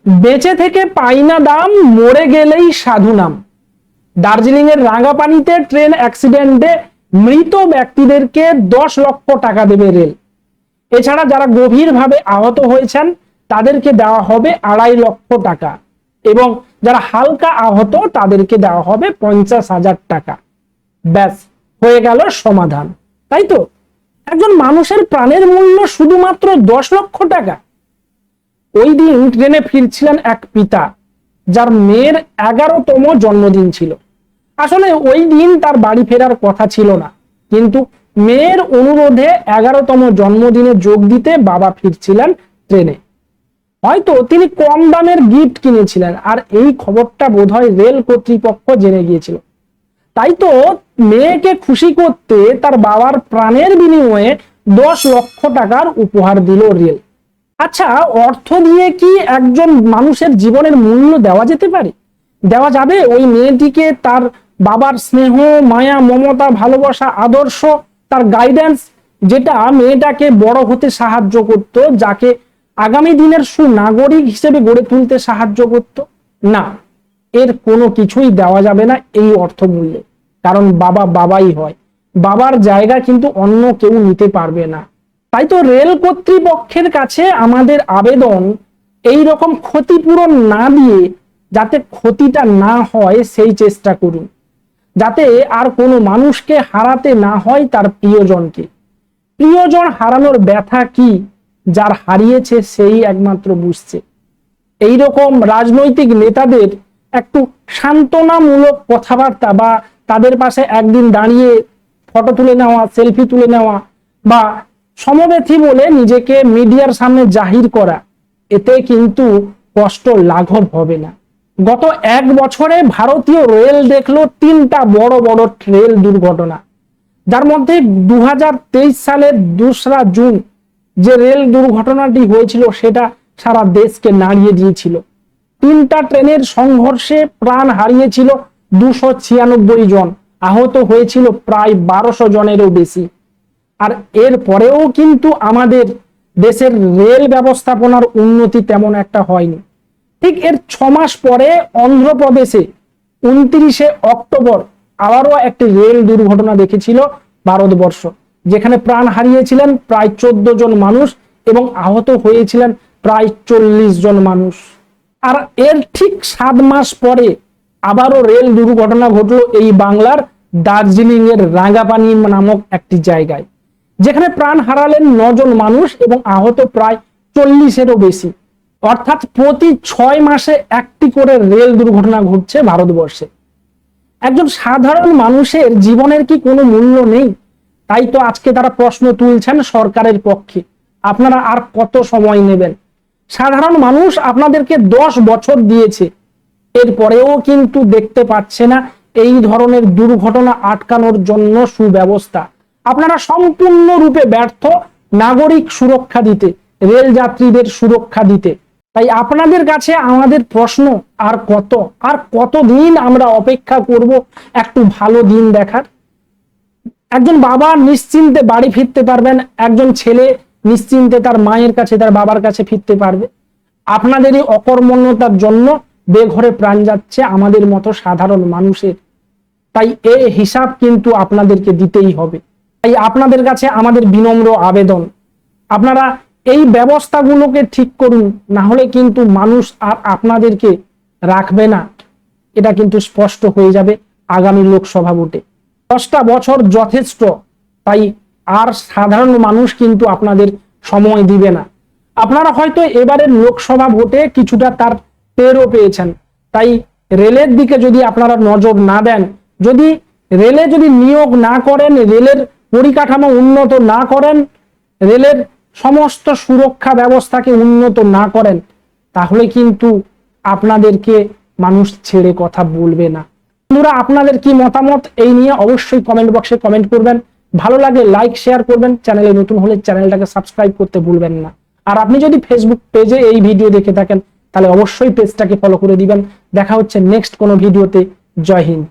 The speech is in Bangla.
বেঁচে থেকে পাই না দাম, মরে গেলেই সাধু নাম। দার্জিলিং এর রাঙ্গাপানিতে ট্রেন অ্যাক্সিডেন্টে মৃত ব্যক্তিদেরকে 10 লক্ষ টাকা দেবে রেল। এছাড়া যারা গভীরভাবে আহত হয়েছেন তাদেরকে দেওয়া হবে 2.5 লক্ষ টাকা এবং যারা হালকা আহত তাদেরকে দেওয়া হবে 50,000 টাকা। ব্যাস, হয়ে গেল সমাধান, তাই তো? একজন মানুষের প্রাণের মূল্য শুধুমাত্র 10 লক্ষ টাকা। ওই দিন ট্রেনে ফিরছিলেন এক পিতা যার মেয়ের 11তম জন্মদিন ছিল। আসলে ওই দিন তার বাড়ি ফেরার কথা ছিল না, কিন্তু মেয়ের অনুরোধে 11তম জন্মদিনে যোগ দিতে বাবা ফিরছিলেন ট্রেনে। হয়তো তিনি কম দামের গিফট কিনেছিলেন, আর এই খবরটা বোধহয় রেল কর্তৃপক্ষ জেনে গিয়েছিল। তাই তো মেয়েকে খুশি করতে তার বাবার প্রাণের বিনিময়ে 10 লক্ষ টাকার উপহার দিল রেল। আচ্ছা, অর্থ দিয়ে কি একজন মানুষের জীবনের মূল্য দেওয়া যেতে পারে? দেওয়া যাবে ওই মেয়েটিকে তার বাবার স্নেহ, মায়া, মমতা, ভালোবাসা, আদর্শ, তার গাইডেন্স, যেটা মেয়েটাকে বড় হতে সাহায্য করত, যাকে আগামী দিনের সুনাগরিক হিসেবে গড়ে তুলতে সাহায্য করত? না, এর কোনো কিছুই দেওয়া যাবে না এই অর্থমূল্যে। কারণ বাবা বাবাই হয়, বাবার জায়গা কিন্তু অন্য কেউ নিতে পারবে না। তাই তো রেল কর্তৃপক্ষের কাছে আমাদের আবেদন, এই রকম ক্ষতিপূরণ না দিয়ে যাতে ক্ষতিটা না হয় সেই চেষ্টা করুন, যাতে আর কোনো মানুষকে হারাতে না হয় তার প্রিয়জনকে। প্রিয়জন হারানোর ব্যথা কি যার হারিয়েছে সেই একমাত্র বুঝছে। এইরকম রাজনৈতিক নেতাদের একটু সান্ত্বনামূলক কথাবার্তা বা তাদের পাশে একদিন দাঁড়িয়ে ফটো তুলে নেওয়া, সেলফি তুলে নেওয়া বা সমব্যথী বলে নিজেকে মিডিয়ার সামনে জাহির করা, এতে কিন্তু কষ্ট লাঘব হবে না। গত 1 বছরে ভারতীয় রেল দেখলো 3টা বড় বড় রেল দুর্ঘটনা, যার মধ্যে 2023 সালের 2রা জুন যে রেল দুর্ঘটনাটি হয়েছিল সেটা সারা দেশকে নাড়িয়ে দিয়েছিল। 3টা ট্রেনের সংঘর্ষে প্রাণ হারিয়েছিল 296 জন, আহত হয়েছিল প্রায় 1200 জনেরও বেশি। আর এর পরেও কিন্তু আমাদের দেশের রেল ব্যবস্থাপনার উন্নতি তেমন একটা হয়নি। ঠিক এর 6 মাস পরে অন্ধ্রপ্রদেশে 29শে অক্টোবর আবারও একটি রেল দুর্ঘটনা দেখেছিল ভারতবর্ষ, যেখানে প্রাণ হারিয়েছিলেন প্রায় 14 জন মানুষ এবং আহত হয়েছিলেন প্রায় 40 জন মানুষ। আর এর ঠিক 7 মাস পরে আবারও রেল দুর্ঘটনা ঘটলো এই বাংলার দার্জিলিং এর রাঙ্গাপানি নামক একটি জায়গায়, যেখানে প্রাণ হারালেন 9 জন মানুষ এবং আহত প্রায় 40-এরও বেশি। অর্থাৎ প্রতি 6 মাসে একটি করে রেল দুর্ঘটনা ঘটছে ভারতবর্ষে। একজন সাধারণ মানুষের জীবনের কি কোনো মূল্য নেই? তাই তো আজকে তারা প্রশ্ন তুলছেন সরকারের পক্ষে, আপনারা আর কত সময় নেবেন? সাধারণ মানুষ আপনাদেরকে 10 বছর দিয়েছে, এরপরেও কিন্তু দেখতে পাচ্ছে না এই ধরনের দুর্ঘটনা আটকানোর জন্য সুব্যবস্থা। আপনারা সম্পূর্ণরূপে ব্যর্থ নাগরিক সুরক্ষা দিতে, রেল যাত্রীদের সুরক্ষা দিতে। তাই আপনাদের কাছে আমাদের প্রশ্ন, আর কতদিন আমরা অপেক্ষা করব একটু ভালো দিন দেখার? একজন বাবা নিশ্চিন্তে বাড়ি ফিরতে পারবেন, একজন ছেলে নিশ্চিন্তে তার মায়ের কাছে, তার বাবার কাছে ফিরতে পারবে। আপনাদেরই অকর্মণ্যতার জন্য বেঘরে প্রাণ যাচ্ছে আমাদের মতো সাধারণ মানুষের। তাই এই হিসাব কিন্তু আপনাদেরকে দিতেই হবে। তাই আপনাদের কাছে আমাদের বিনম্র আবেদন, আপনারা এই ব্যবস্থাগুলোকে ঠিক করুন, না হলে কিন্তু মানুষ আর আপনাদেরকে রাখবে না। এটা কিন্তু স্পষ্ট হয়ে যাবে আগামী লোকসভা ভোটে। 10টা বছর যথেষ্ট, তাই আর সাধারণ মানুষ কিন্তু আপনাদের সময় দিবে না। আপনারা হয়তো এবারের লোকসভা ভোটে কিছুটা তার টেরও পেয়েছেন, তাই রেলের দিকে যদি আপনারা নজর না দেন, যদি রেলে যদি নিয়োগ না করেন, রেলের পরিকাঠামো উন্নত না করেন, রেলের সমস্ত সুরক্ষা ব্যবস্থাকে উন্নত না করেন, তাহলে কিন্তু আপনাদেরকে মানুষ ছেড়ে কথা বলবে না। বন্ধুরা, আপনাদের কি মতামত এই নিয়ে অবশ্যই কমেন্ট বক্সে কমেন্ট করবেন। ভালো লাগলে লাইক শেয়ার করবেন, চ্যানেলে নতুন হলে চ্যানেলটাকে সাবস্ক্রাইব করতে ভুলবেন না। আর আপনি যদি ফেসবুক পেজে এই ভিডিও দেখে থাকেন তাহলে অবশ্যই পেজটাকে ফলো করে দিবেন। দেখা হচ্ছে নেক্সট কোনো ভিডিওতে। জয় হিন্দ।